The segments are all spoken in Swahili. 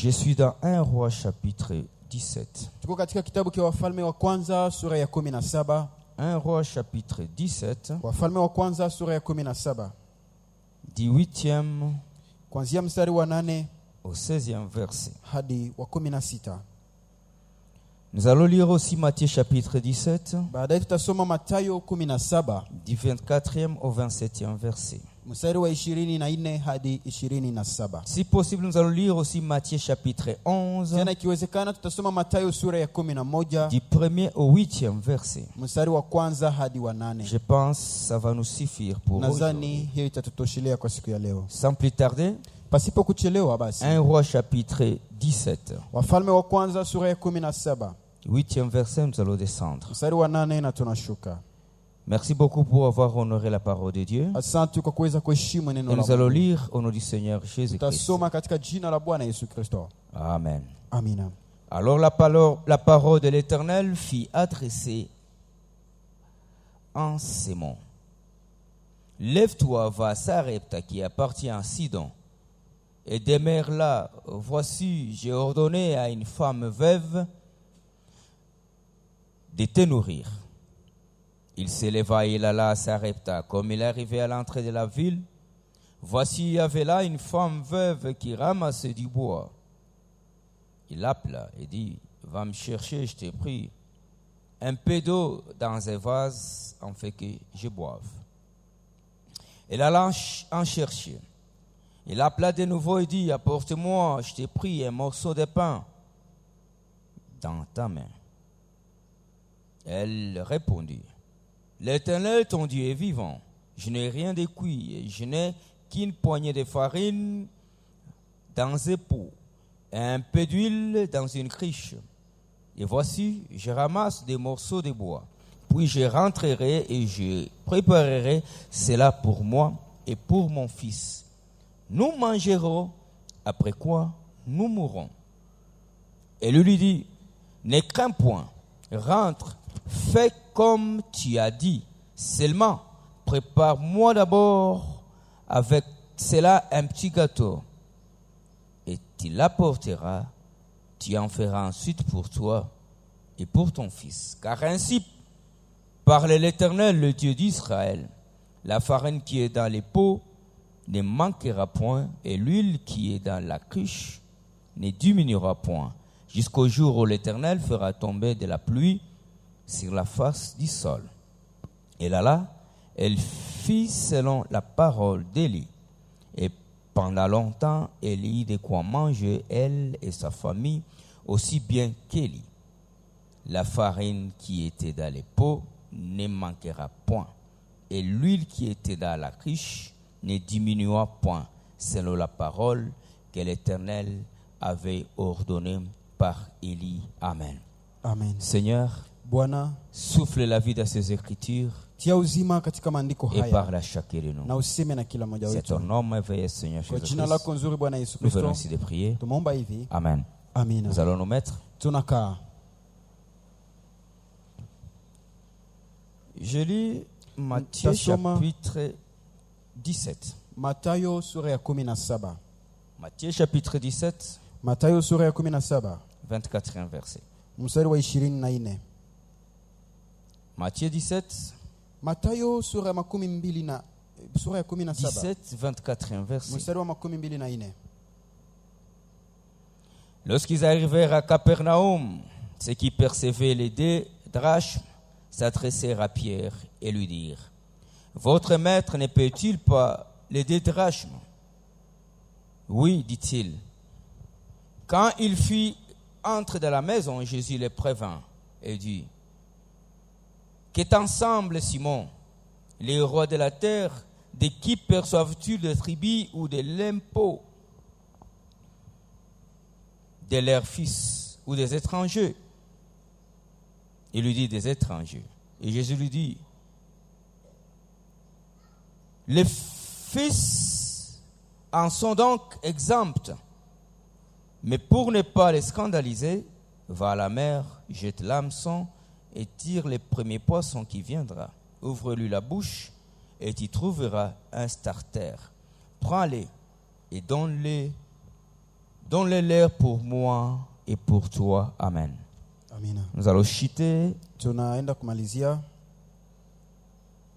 Je suis dans 1 Roi chapitre 17. Tuko katika kitabu cha Wafalme wa kwanza sura ya 17. 1 Roi chapitre 17. Wafalme wa kwanza sura ya 17. 18e Kuanzia mstari wa 8 au 16e verset. hadi wa 16. Nous allons lire aussi Matthieu chapitre 17. Baadaye tutasoma Mathayo 17 du 24e au 27e verset. mstari wa 24 hadi 27. Si possible, nous allons lire aussi Matthieu chapitre 11. Tena ikiwezekana tutasoma Mathayo sura ya 11 du 1er au 8e verset. mstari wa kwanza hadi wa 8. Je pense que ça va nous suffire pour aujourd'hui. Nadhani hiyo itatutoshelea kwa siku ya leo. Sans plus tarder, Pasipo kuchelewa basi. 1 Roi chapitre 17. Wafalme wa kwanza sura ya 17 8e verset, nous allons descendre. mstari wa 8 na tunashuka. Merci beaucoup pour avoir honoré la parole de Dieu. Asante kwa kuweza kuheshimu neno Et la nous allons Mungu. lire au nom du Seigneur Jésus-Christ. Tutasoma katika jina la Bwana Yesu Kristo. Amen. Amina. Alors la parole de l'Éternel fit adresser en ces mots. Lève-toi, va à Sarepta qui appartient à Sidon, et demeure là. Voici, j'ai ordonné à une femme veuve de te nourrir. Il s'éleva et il alla à Sarepta. Comme il arrivait à l'entrée de la ville, voici, il y avait là une femme veuve qui ramassait du bois. Il l'appela et dit, va me chercher, je t'ai pris un peu d'eau dans un vase, en fait que je boive. Elle alla en chercher. Il appela de nouveau et dit, apporte-moi, je t'ai pris un morceau de pain dans ta main. Elle répondit, l'Éternel, ton Dieu, est vivant. Je n'ai rien de cuit et je n'ai qu'une poignée de farine dans un pot, un peu d'huile dans une cruche. Et voici, je ramasse des morceaux de bois. Puis je rentrerai et je préparerai cela pour moi et pour mon fils. Nous mangerons, après quoi nous mourrons. Et lui dit, ne crains point, rentre, fais comme tu as dit. Seulement, prépare-moi d'abord avec cela un petit gâteau. Et tu l'apporteras, tu en feras ensuite pour toi et pour ton fils. Car ainsi parle l'Éternel, le Dieu d'Israël. La farine qui est dans les pots ne manquera point, et l'huile qui est dans la cruche ne diminuera point, jusqu'au jour où l'Éternel fera tomber de la pluie sur la face du sol. Et là, elle fit selon la parole d'Élie. Et pendant longtemps, elle eut de quoi manger, elle et sa famille, aussi bien qu'Élie. La farine qui était dans les pots ne manquera point, et l'huile qui était dans la cruche ne diminuera point, selon la parole que l'Éternel avait ordonnée par Élie. Amen. Amen. Seigneur, Bwana, souffle la vie dans ces écritures tia uzima katika maandiko et haya parle à chacun de na nous. useme na kila mmoja C'est wetu. ton nom merveilleux, Seigneur Kwa Jésus-Christ. jina lako nzuri Bwana Yesu Nous venons Kristo. ici de prier. Tumeomba hivi. Amen. Amina. Nous allons nous mettre. Tunakaa. Je lis Matthieu Tasoma. chapitre 17. Mathayo sura ya 17. Matthieu chapitre 17, Mathayo sura ya 17 24e verset. mstari wa 24. Matthieu 17, Mathayo sura ya 12 na sura ya 17 17, 24e verset. mstari wa 24. Lorsqu'ils arrivèrent à Capernaum, ceux qui percevaient les 2 drachmes s'adressèrent à Pierre et lui dirent, votre maître ne paie-t-il pas les 2 drachmes? Oui, dit-il. Quand il fut entré dans la maison, Jésus les prévint et dit, qu'est ensemble, Simon, les rois de la terre, de qui perçoivent-tu le tribut ou de l'impôt? De leurs fils ou des étrangers? Il lui dit des étrangers. Et Jésus lui dit, les fils en sont donc exempts. Mais pour ne pas les scandaliser, va à la mer, jette l'hameçon et tire le premier poisson qui viendra. Ouvre-lui la bouche et tu trouveras un starter. Prends-les et donne-les Donne-les-leur pour moi et pour toi. Amen. Amina. Nous allons chuter Tunaenda kumalizia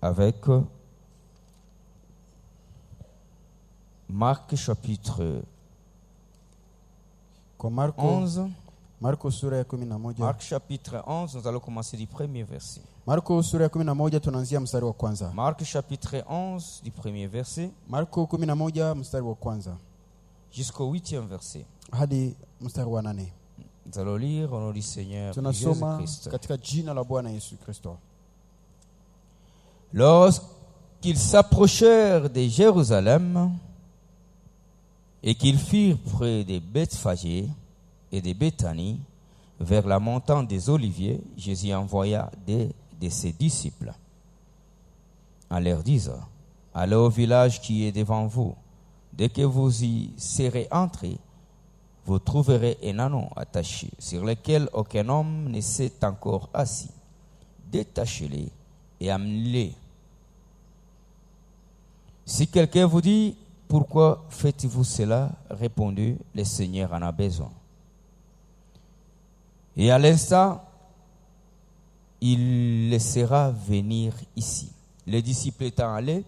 avec Marc chapitre kwa Marko 11. Marko sura ya 11. Marc chapitre 11, nous allons commencer du premier verset. Marko sura ya 11 tunaanzia mstari wa kwanza. Marc chapitre 11 du premier verset Marko 11 mstari wa kwanza jusqu'au 8e verset. hadi mstari wa 8. Nous allons lire au nom du Seigneur Tunasoma Jésus-Christ. katika jina la Bwana Yesu Kristo. Lorsqu'ils s'approchèrent de Jérusalem et qu'ils firent près de Bethphagée et de Béthanie, vers la montagne des Oliviers, Jésus envoya deux de ses disciples en leur disant: allez au village qui est devant vous. Dès que vous y serez entrés, vous trouverez un ânon attaché sur lequel aucun homme ne s'est encore assis. Détachez-les et amenez-les. Si quelqu'un vous dit: pourquoi faites-vous cela? Répondez: le Seigneur en a besoin. Et à l'instant, il laissera venir ici. Les disciples étant allés,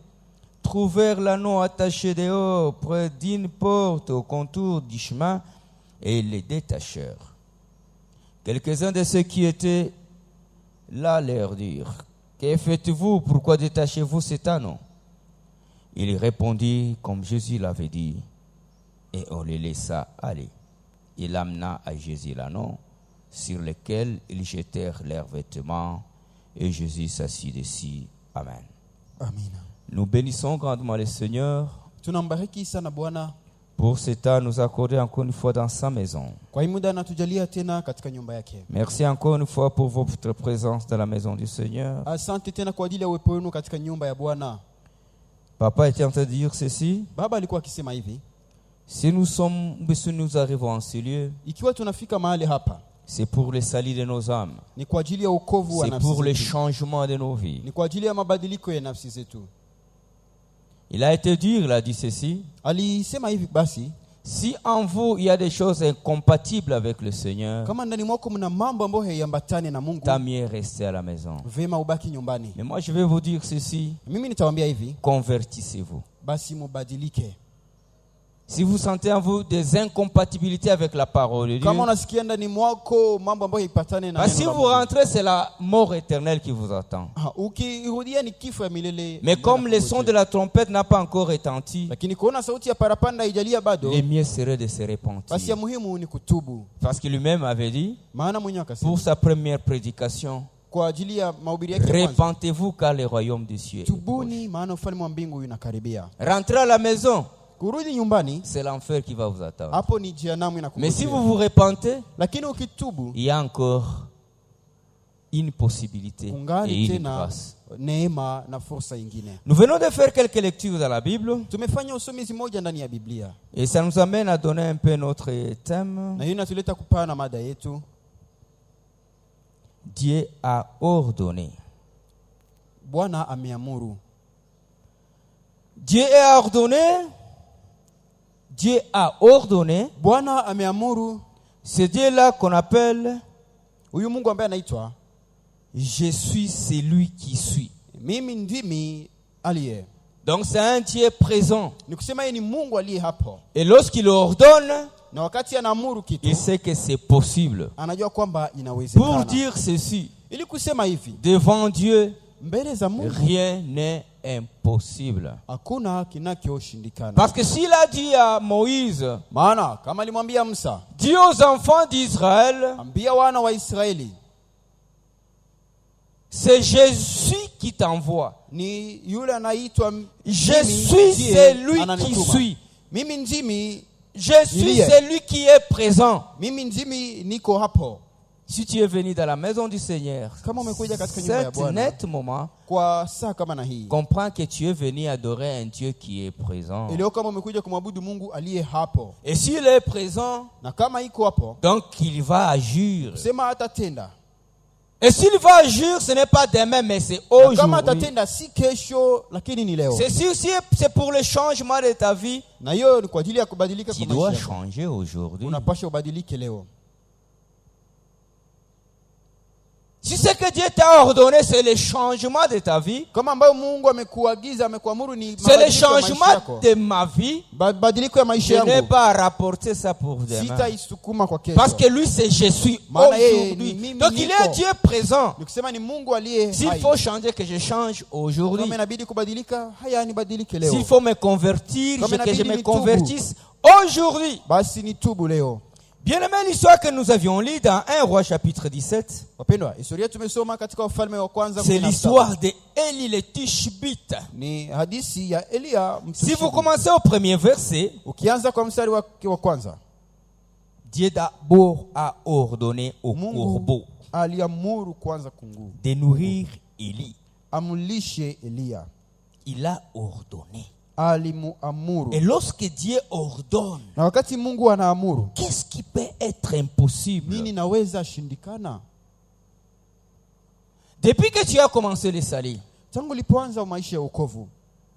trouvèrent l'anneau attaché dehors près d'une porte au contour du chemin et ils les détachèrent. Quelques-uns de ceux qui étaient là leur dirent: que faites-vous? Pourquoi détachez-vous cet anneau? Il répondit comme Jésus l'avait dit, et on les laissa aller. Il amena à Jésus l'anneau, sur lequel ils jetèrent leurs vêtements, et Jésus s'assit dessus. Amen. Amina. Nous bénissons grandement le Seigneur Tunambariki sana Bwana pour ce temps nous accorder encore une fois dans sa maison. kwa hii muda anatujalia tena katika nyumba yake. Merci encore une fois pour votre présence dans la maison du Seigneur. Asante tena kwa ajili ya uwepo wenu katika nyumba ya Bwana. Papa était en train de dire ceci: Baba alikuwa akisema hivi, si nous arrivons en ce lieu, ikiwa tunafika mahali hapa c'est pour le salut de nos âmes. ni kwa ajili ya wokovu wa C'est nafsi pour le zetu. changement de nos vies. Ni kwa ajili ya mabadiliko ya nafsi zetu. Il a été dur, il a dit ceci: Alisema hivi basi, si en vous il y a des choses incompatibles avec le Seigneur, kama ndani mwako mna mambo ambayo hayambatani na Mungu, tant mieux rester à la maison. vema ubaki nyumbani. Mais moi je vais vous dire ceci: Mimi nitawaambia hivi, convertissez-vous. basi mubadilike. Si vous sentez en vous des incompatibilités avec la parole de Dieu, Kama unasikia ndani mwako mambo ambayo haipatani na si neno la vous Mungu, rentrez, c'est la mort éternelle qui vous attend. ukirudia ni kifo ya milele. Mais comme le son de la trompette n'a pas encore retenti, Lakini kuona sauti ya parapanda haijalia bado, le mieux serait de se basi ya repentir. muhimu ni kutubu. Parce que lui-même avait dit, Maana mwenyewe akasema pour sa première prédication, kwa ajili ya mahubiri yake ya kwanza, repentez-vous car le royaume des cieux est proche. tubuni maana ufalme wa mbingu unakaribia. Rentrez à la maison, Kurudi nyumbani, c'est l'enfer qui va vous attendre. hapo ni jehanamu Mais si inakungojea. vous vous repentez, Lakini ukitubu, il y a encore une possibilité et kungali une tena grâce. neema na fursa nyingine. Nous venons de faire quelques lectures dans la Bible Tumefanya usomizi moja ndani ya Biblia, et ça nous amène à donner un peu notre thème. na hiyo inatuleta kupana mada yetu. Dieu a ordonné. Bwana ameamuru. Dieu a ordonné. Dieu a ordonné. Bwana ameamuru. C'est Dieu-là qu'on appelle Huyu Mungu ambaye anaitwa je suis celui qui suis. mimi ndimi aliye. Donc c'est un Dieu présent. Ni kusema yeye ni Mungu aliye hapo. Et lorsqu'il ordonne, Na wakati anaamuru kitu, il sait que c'est possible. anajua kwamba Pour inawezekana. dire ceci, Ili kusema hivi, devant Dieu, mbele za Mungu rien n'est impossible. hakuna kinachoshindikana. Parce que s'il a dit à Moïse, Maana kama alimwambia Musa, dis aux enfants d'Israël, ambia wana wa Israeli, c'est Jésus qui t'envoie. ni yule anaitwa Je suis celui qui suis. Mimi ndimi, Je suis celui qui est présent. mimi ndimi niko hapo. Si tu es venu dans la maison du Seigneur, Kama umekuja katika nyumba ya cet Bwana net moment, kwa saa kama na hii, comprends que tu es venu adorer un Dieu qui est présent. leo kama umekuja kumwabudu Mungu aliye hapo, Et s'il est présent, na kama iko hapo, donc il va agir. sema atatenda. Et s'il va agir, ce n'est pas demain, mais c'est Kama aujourd'hui. atatenda si kesho lakini ni leo. C'est si c'est pour le changement de ta vie, Na hiyo ni kwa ajili ya kubadilika tu kwa dois maisha. changer aujourd'hui. Unapaswa ubadilike leo. Si ce que Dieu t'a ordonné, c'est le changement de ta vie, Kama ambayo Mungu amekuagiza amekuamuru ni c'est le mabadiliko ya maisha changement yako. de ma vie, Badiliko ya maisha je n'ai yangu. pas à rapporter ça pour demain. Sitaisukuma kwa kesho. Parce que lui, c'est je suis Maana yeye aujourd'hui. ni mimi Donc il est niko. Dieu présent. Nikisema ni Mungu aliye S'il hai. faut changer, que je change aujourd'hui. Kama inabidi kubadilika, haya nibadilike leo. S'il faut me convertir, Comme que je inabidi me nitubu. convertisse aujourd'hui. Basi nitubu leo. Bien-aimé, l'histoire que nous avions lue dans 1 Roi chapitre 17, Wapendwa, historia tumesoma katika Ufalme wa kwanza c'est 17. l'histoire de Élie le Tishbite. Ni hadithi ya Elia Si Mtishbi. vous commencez au premier verset, Ukianza kwa mstari wa kwanza, Dieu d'abord a ordonné au Mungu corbeau aliamuru kwanza kunguru de nourrir Élie. amlishe Elia. Il a ordonné. Alimuamuru. Et lorsque Dieu ordonne, Na wakati Mungu anaamuru, qu'est-ce qui peut être impossible? nini naweza shindikana? Depuis que tu as commencé le salut, Tangu lipoanza maisha ya wokovu,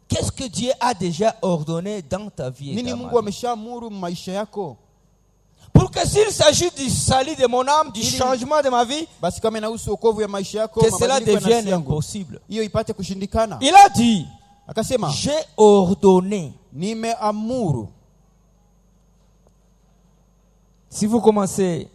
qu'est-ce que Dieu a déjà ordonné dans ta vie et nini ta Mungu vie? ameshaamuru maisha yako? Pour que s'il s'agit du salut de mon âme, du changement de ma vie, Basi kama inahusu wokovu ya maisha yako, que cela mabadiliko ya nafsi devienne yangu, impossible. hiyo ipate kushindikana. Il a dit, Akasema, j'ai ordonné. nimeamuru. Si vous commencez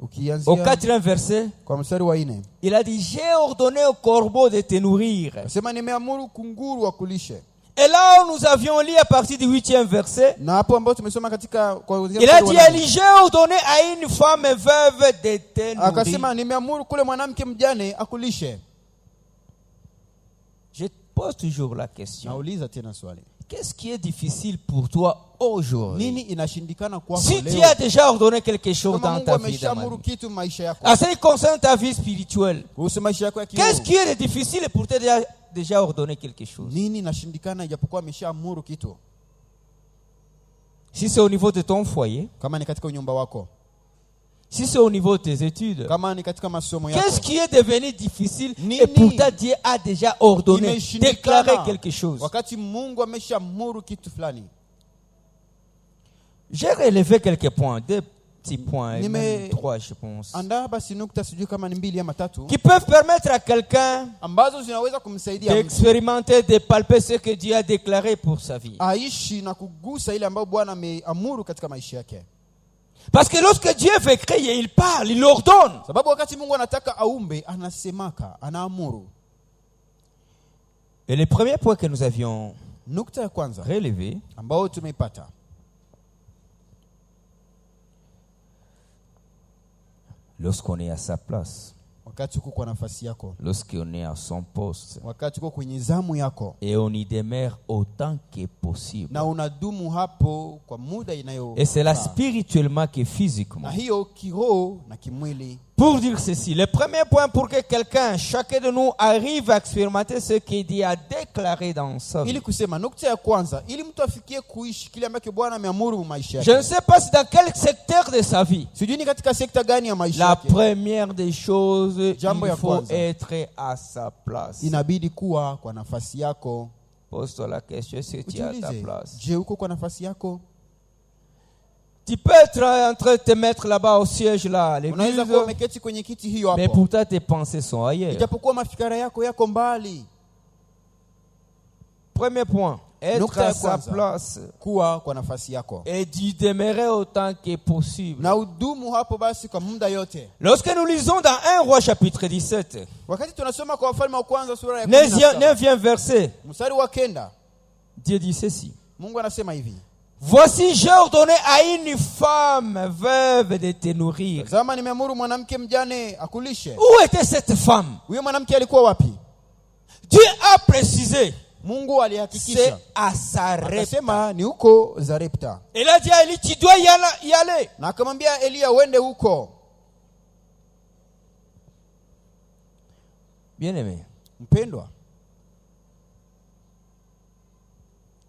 au Ukianzia 4e verset, kwa mstari wa 4, il a dit, j'ai ordonné au corbeau de te nourrir. akasema nimeamuru kunguru wakulishe. Et là où nous avions lu à partir du 8e verset, Na hapo ambapo tumesoma katika kwa il a dit, Élie, j'ai ordonné à une femme veuve de te nourrir. akasema nimeamuru kule mwanamke mjane akulishe. Je pose toujours la question. Nauliza tena swali. Qu'est-ce qui est difficile pour toi aujourd'hui? Nini inashindikana kwako Si leo? tu as déjà ordonné quelque chose Kama dans Mungu ta vie, dans ma ameshaamuru vie, kitu maisha yako. en ce qui concerne ta vie spirituelle, Kuhusu maisha yako ya kiroho. qu'est-ce qui est difficile pour toi déjà ordonner quelque chose? Nini inashindikana ijapokuwa ameshaamuru kitu? Si c'est au niveau de ton foyer, Kama ni katika nyumba wako, si c'est au niveau de tes études, kama ni katika masomo yako. qu'est-ce qui est devenu difficile Nini et pourtant Dieu a déjà ordonné, imeshindikana déclaré quelque chose? wakati Mungu ameshaamuru kitu fulani. J'ai relevé quelques points, deux petits points, Nime- même trois je pense, Andaa basi nukta, sijui kama ni 2 ama 3, qui peuvent permettre à quelqu'un ambazo zinaweza kumsaidia mtu d'expérimenter, de palper ce que Dieu a déclaré pour sa vie. aishi na kugusa ile ambayo Bwana ameamuru katika maisha yake. Parce que lorsque Dieu veut créer, il parle, il ordonne. Sababu wakati Mungu anataka aumbe, anasemaka, anaamuru. Et le premier point que nous avions Nukta ya kwanza relevé, ambao tumeipata, lorsqu'on est à sa place, wakati uko kwa nafasi yako, lorsqu'on est à son poste, wakati uko kwenye zamu yako et on y demeure autant que possible. na unadumu hapo kwa muda inayo, Et c'est là spirituellement que physiquement. na hiyo kiroho na kimwili. Pour dire ceci, le premier point pour que quelqu'un, chacun de nous, arrive à expérimenter ce que Dieu a déclaré dans sa vie. Ili kusema nukta ya kwanza, ili mtu afikie kuishi kile ambacho Bwana ameamuru maisha Je ne yake. sais pas si dans quel secteur de sa vie. Sijui ni katika sekta gani ya maisha La yake. première des choses, Jambo il ya faut kwanza. être à sa place. Inabidi kuwa kwa nafasi yako. Pose-toi la question, est-ce que tu es à ta Ujiulize, place? je, uko kwa nafasi yako? Tu peux être en train de te mettre là-bas au siège là, à l'église, Unaweza kuwa umeketi kwenye kiti hiyo mais hapo, pourtant tes pensées sont ailleurs. ijapokuwa mafikara yako mbali. Premier point, être Nukta ya à sa kwanza. place Kuwa kwa nafasi yako et d'y demeurer autant que possible. na udumu hapo basi kwa muda yote. Lorsque nous lisons dans 1 Roi chapitre 17, Wakati tunasoma kwa Wafalme wa kwanza sura ya 17 9e verset, mstari wa 9, Dieu dit ceci. Mungu anasema hivi: Voici, j'ai ordonné à une femme veuve de te nourrir. tazama, nimeamuru mwanamke mjane akulishe. Où était cette femme? Huyo mwanamke alikuwa wapi? Dieu a précisé. Mungu alihakikisha, C'est à Sarepta. akasema ni huko Zarepta, Il a dit à Élie, tu dois y aller. na akamwambia Elia uende huko. Bien-aimé, Mpendwa,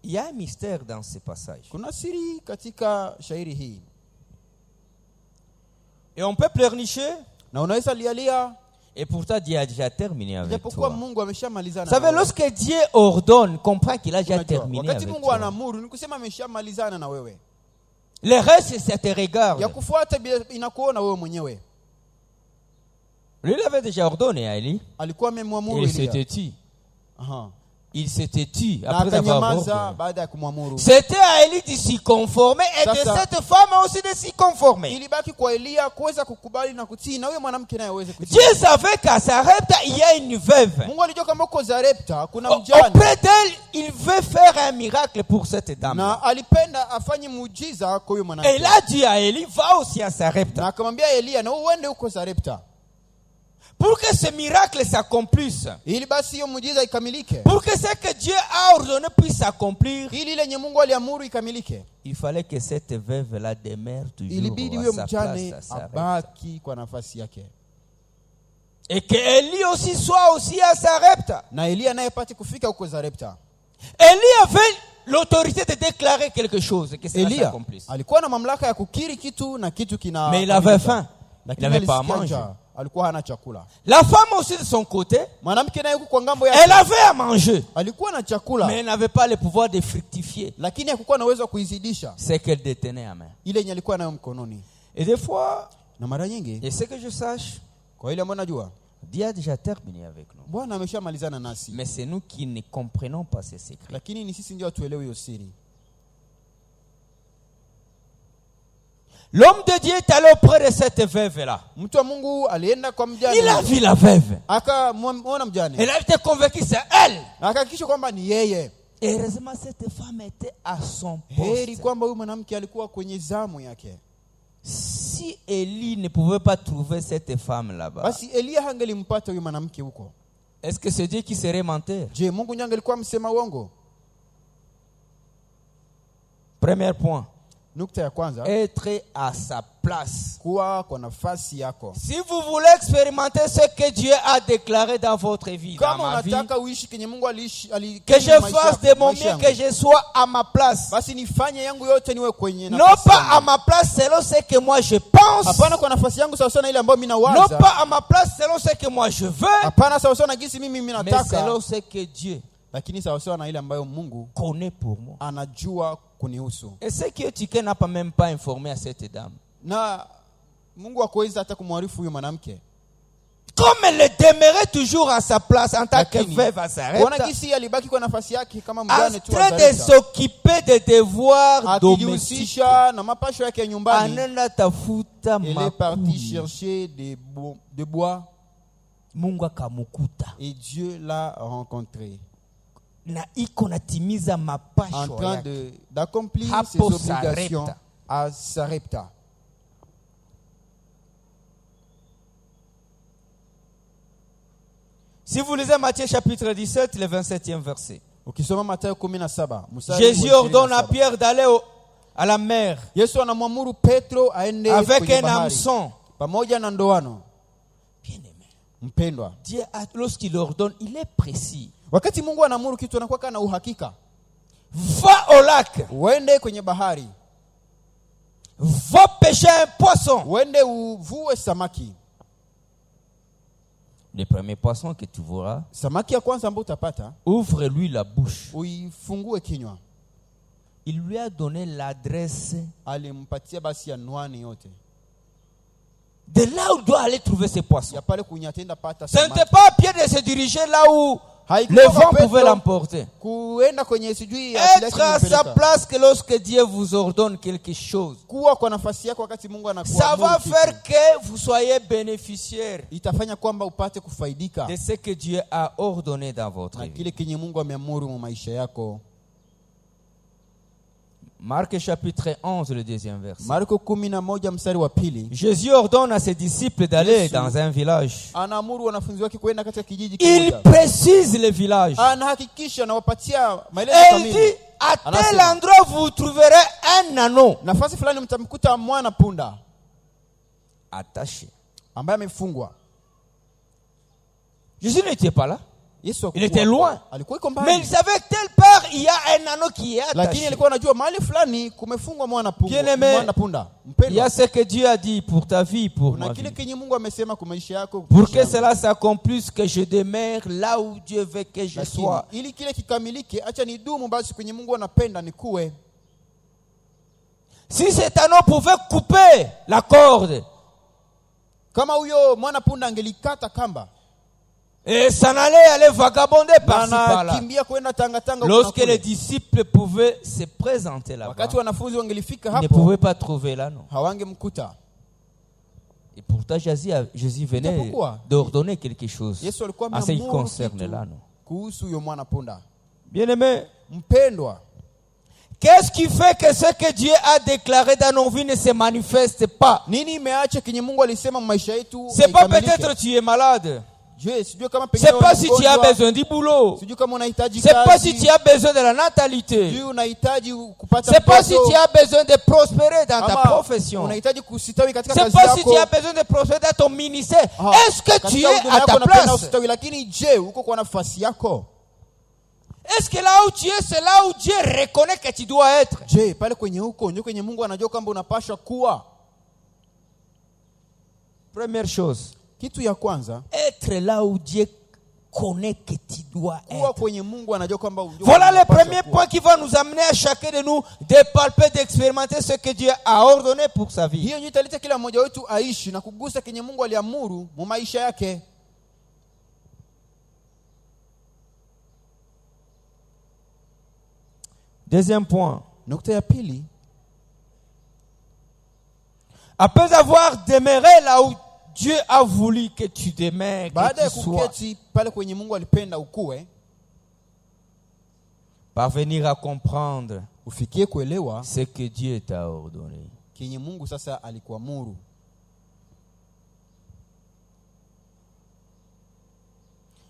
il y a un mystère dans ce passage. kuna siri katika shairi hii, Et on peut pleurnicher na unaweza lialia, Et pourtant, Dieu a déjà terminé avec japokuwa toi. Mungu ameshamalizana Vous savez, na wewe. lorsque Dieu ordonne, comprends qu'il a déjà Unajua, terminé wakati avec Mungu toi. anaamuru ni kusema ameshamalizana na wewe. Le reste, ça te regarde. Ya kufuata inakuona wewe mwenyewe. Lui, il avait déjà ordonné à Élie. Alikuwa amemwamuru Il s'était Elia. tu. Aha. Il s'était tu Na après avoir akanyamaza ordonné. baada ya kumwamuru. C'était à Élie de s'y conformer et de Sasa, cette femme aussi de s'y conformer. Ilibaki kwa Elia kuweza kukubali na kutii na huyo mwanamke naye aweze kutii. Dieu savait qu'à Sarepta, il y a une veuve. Mungu alijua kama uko Zarepta kuna mjane. Auprès d'elle, il veut faire un miracle pour cette dame. Na alipenda afanye muujiza kwa huyo Et mwanamke. il a dit à Élie, va aussi à Sarepta. Na akamwambia Elia na uende huko Zarepta. Pour que ce miracle s'accomplisse. Ili basi hiyo muujiza ikamilike. Pour que ce que Dieu a ordonné puisse s'accomplir. Ili ile yenye Mungu aliamuru ikamilike. Il fallait que cette veuve-là demeure Ilibidi toujours huyo à sa mjane place à Sarepta. abaki kwa nafasi yake. Et que Élie aussi soit aussi à Sarepta. Na Elia naye pate kufika huko Zarepta. Élie avait l'autorité de déclarer quelque chose, que cela Elia s'accomplisse. alikuwa na mamlaka ya kukiri kitu na kitu kina. Mais il avait faim. Il Lakini n'avait pas à alisikia manger. njaa. Alikuwa hana chakula. La femme aussi de son côté, Mwanamke naye huko kwa ngambo elle yake avait à manger. alikuwa na chakula, Mais elle n'avait pas le pouvoir de fructifier lakini hakukuwa na uwezo wa kuizidisha ce qu'elle détenait à main. ile yenye alikuwa nayo mkononi. Et des fois, Na mara nyingi et ce que je sache, kwa ile ambayo najua Dieu a déjà terminé avec nous. Bwana ameshamalizana nasi, Mais c'est nous qui ne comprenons pas ces secrets. lakini ni sisi ndio hatuelewi hiyo siri. L'homme de Dieu est allé auprès de cette veuve-là. Mtu wa Mungu alienda kwa mjane. Il a vu la veuve. Akamwona mjane. Elle a été convaincue, c'est elle. Akahakikisha kwamba ni yeye. Et heureusement, cette femme était à son Heri poste. kwamba huyu mwanamke alikuwa kwenye zamu yake. Si Élie ne pouvait pas trouver cette femme là-bas, Basi Elia hangelimpata huyu mwanamke huko. est-ce que c'est Dieu qui serait menteur? Je, Mungu ndiye angelikuwa msema uongo? Premier point. Nukta ya kwanza, Être à sa place. kuwa kwa nafasi yako. Si vous voulez expérimenter ce que Dieu a déclaré dans votre vie, dans Kama ma vie, unataka uishi kenye Mungu que je fasse de mon mieux, que je sois à ma place. basi nifanye yangu yote niwe kwenye Non nafasi pas à yangu. ma place selon ce que moi je pense. Hapana kwa nafasi yangu sawa sawa na ile ambayo mimi Non nawaza. pas à ma place selon ce que moi je veux. Hapana sawa sawa na gisi mimi Mais nataka. selon ce que Dieu Lakini sawa sawa na ile ambayo Mungu connaît pour moi. anajua kunihusu. Et ce que Tiké n'a pas même pas informé à cette dame. Na Mungu hakuweza hata kumwarifu huyo mwanamke. Comme elle demeurait toujours à sa place en tant que Lakini, veuve à kuona Sarepta, gisi alibaki kwa nafasi yake kama en mjane tu wa train de Zarepta. s'occuper des devoirs domestiques, Akijihusisha na mapasho yake ya nyumbani. anaenda tafuta Elle est partie makuni. chercher des bois Mungu akamukuta et Dieu l'a rencontré na iko natimiza en mapasho train yake. d'accomplir Hapo ses obligations Sarepta. à Sarepta. Si vous lisez Matthieu chapitre 17, le 27e verset. Ukisoma Mathayo 17, mstari Jésus wa ordonne à 27. Pierre d'aller à la mer Yesu anamwamuru Petro aende avec kwenye un bahari hameçon. pamoja na ndoano. Bien-aimé, Mpendwa, Dieu, lorsqu'il ordonne, il est précis. wakati Mungu anaamuru kitu anakuwa na uhakika. Va au lac, Uende kwenye bahari, va pêcher un poisson. uende uvue samaki. Le premier poisson que tu verras, Samaki ya kwanza ambayo utapata, ouvre-lui la bouche. uifungue kinywa. Il lui a donné l'adresse Alimpatia basi anwani yote de là où il doit aller trouver ses poissons. ya pale kunyatenda pata Ce n'était samaki. pas à pied de se diriger là où Haikuwa le vent Petro pouvait l'emporter. kuenda kwenye sijui asili yake Être à sa kumpeleka. place que lorsque Dieu vous ordonne quelque chose, Kuwa kwa nafasi yako wakati Mungu ça anakuamuru va kitu, faire que vous soyez bénéficiaire itafanya kwamba upate kufaidika de ce que Dieu a ordonné dans votre na vie. kile kenye Mungu ameamuru mu maisha yako. Marc chapitre 11, le 2e verset. Marko 11 mstari wa pili. Jésus ordonne à ses disciples d'aller Yesu dans un village. Anaamuru wanafunzi wake kwenda katika kijiji Il kimoja. précise le village. Anahakikisha anawapatia maelezo Elle kamili. dit, à tel Anasema, endroit vous trouverez un anneau nafasi fulani mtamkuta mwana punda attaché. ambaye amefungwa. Jésus n'était pas là. Yesu Il était loin. Alikuwa iko Mais mbali. il savait que telle part il y a un anneau qui est Lakini attaché. alikuwa anajua mahali fulani kumefungwa mwana Bien-aimé, punda. Il y Mpendwa, a ce que Dieu a dit pour ta vie, pour kuna ma kile vie. kenye Mungu amesema kwa maisha yako. Pour maisha que yangu. cela s'accomplisse, que je demeure là où Dieu veut que je Lakini, sois. ili kile kikamilike, acha nidumu basi kwenye Mungu anapenda nikuwe. Si cet anneau pouvait couper la corde Kama huyo mwana punda angelikata kamba et s'en aller vagabonder na par-ci par-là, anakimbia kwenda tanga lorsque kuna les kule. disciples pouvaient se présenter là-bas, Wakati wanafunzi wangelifika ils ne hapo pouvaient pas trouver l'anneau. hawangemkuta. Et pourtant, Jésus venait Pourquoi? d'ordonner quelque chose Yesu alikuwa en ce qui ameamuru concerne kitu l'anneau. kuhusu huyo mwana punda. Bien-aimé, Mpendwa, qu'est-ce qui fait que ce que Dieu a déclaré dans nos vies ne se manifeste pas? nini imeacha kenye Mungu alisema maisha yetu? C'est pas haikamilike? peut-être tu es malade. Je, sijui kama C'est pas si wewe tu as mgonjwa, besoin du boulot. sijui kama unahitaji C'est pas si kazi, tu as besoin de la natalité. sijui unahitaji kupata C'est pas si mtoto, tu as besoin de prospérer dans ta ama profession. unahitaji kusitawi katika C'est kazi pas si tu yako. as besoin de prospérer dans ton ministère. Ah, Est-ce que tu katika es huduma à yako ta unapenda place? usitawi, lakini je, uko kwa nafasi yako? Est-ce que là où tu es, c'est là où Dieu reconnaît que tu dois être? Je, pale kwenye huko ndio kwenye Mungu anajua kwamba unapaswa kuwa. Première chose, Kitu ya kwanza, être là où Dieu connaît que tu dois kuwa être. kwenye Mungu anajua kwamba unajua Voilà le unapaswa premier kuwa. point qui va nous amener à chacun de nous de palper, d'expérimenter ce que Dieu a ordonné pour sa vie. Hiyo ndio italeta kila mmoja wetu aishi na kugusa kenye Mungu aliamuru mu maisha yake. Deuxième point, Nukta ya pili, après avoir demeuré là où Dieu a voulu que tu demeures, baada ya que tu sois, kuketi pale kwenye Mungu alipenda ukue, parvenir à comprendre ufikie kuelewa ce que Dieu t'a ordonné. kenye Mungu sasa alikuamuru.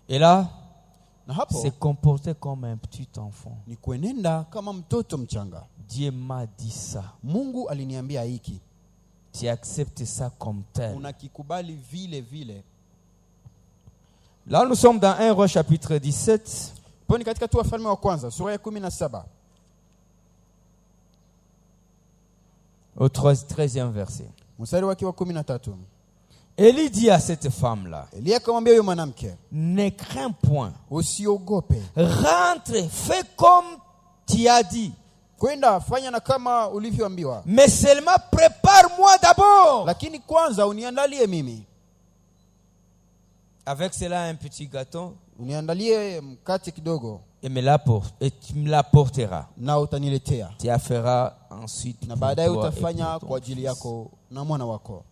Et là, Na hapo se comporter comme un petit enfant. ni kuenenda kama mtoto mchanga. Dieu m'a dit ça. Mungu aliniambia hiki, Tu acceptes ça comme tel. unakikubali vile vile. Là, nous sommes dans 1 Roi chapitre 17. Poni katika tu Wafalme wa kwanza sura ya 17 Au 13e verset. mstari wake wa 13. Élie dit à cette femme-là, Elia akamwambia huyo mwanamke, ne crains point. usiogope, Rentre, fais comme tu as dit. kwenda fanya na kama ulivyoambiwa, Mais seulement prépare-moi d'abord. lakini kwanza uniandalie mimi, Avec cela, un petit gâteau. uniandalie mkate kidogo Et tu me l'apporteras. na utaniletea, Tu la feras ensuite na pour baadaye toi et utafanya pour ton kwa ajili fils. yako na mwana wako.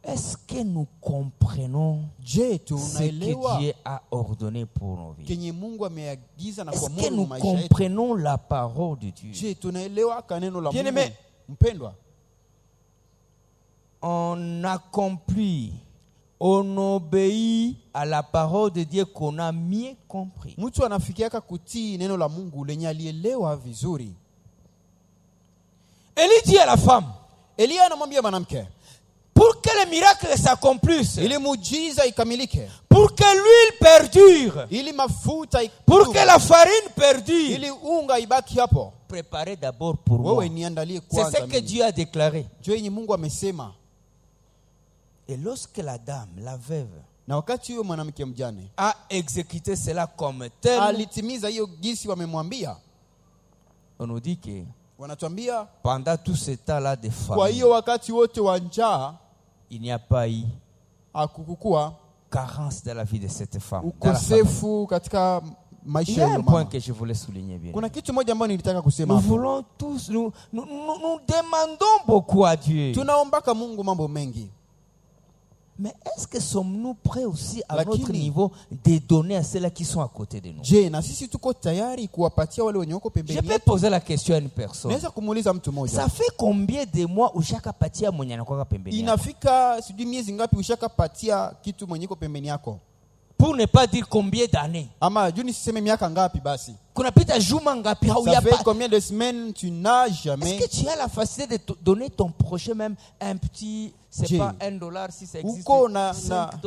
Est-ce que nous comprenons Je, ce tunaelewa que Dieu a ordonné pour nos vies? kenye Mungu ameagiza na Est-ce que kuamuru nous maisha yetu? comprenons la parole de Dieu? Je, tunaelewa kaneno la Bien Mungu? aimé. Mpendwa, On accomplit, on obéit à la parole de Dieu qu'on a mieux compris. mtu anafikiaka kutii neno la Mungu lenye alielewa vizuri. Élie dit à la femme, Elia anamwambia mwanamke, pour que le miracle s'accomplisse, ili muujiza ikamilike, pour que l'huile perdure, ili mafuta pour idumu, que la farine perdure, ili unga ibaki hapo, préparez d'abord pour moi. wewe niandalie C'est ce kwanza que mimi. Dieu a déclaré. Jua yenye Mungu amesema. Et lorsque la dame, la veuve, Na wakati huyo mwanamke mjane a exécuté cela comme tel, alitimiza hiyo gisi wamemwambia, on nous dit que wanatuambia pendant tout ce temps-là de kwa famine, hiyo wakati wote wa njaa il n'y a pas eu hakukukua carence dans la vie de cette femme. Dans la famille. ukosefu katika Il maisha y ya a un huyo point mama. que je voulais souligner bien. Kuna kitu moja ambacho nilitaka kusema Nous hapo. voulons tous, nous demandons beaucoup à Dieu. Tunaombaka Mungu mambo mengi, Mais est-ce que sommes-nous prêts aussi à Lakini, notre niveau de donner à ceux-là qui sont à côté de nous? je, na sisi tuko tayari kuwapatia wale wenye wako Je pembeni peux yetu? poser la question à une personne. Naweza kumuuliza mtu mmoja, Ça fait combien de mois ushakapatia mwenye anakuwa pembeni yako? inafika sijui miezi ngapi ushakapatia kitu mwenye iko pembeni yako? Pour ne pas dire combien d'années. Ama juu nisiseme miaka ngapi basi. Kunapita juma ngapi Ça hauya fait pas? combien de semaines tu n'as Est-ce jamais? que tu as la facilité de donner ton prochain même un petit, c'est Je. pas $1 si ça existe, Uko na $5.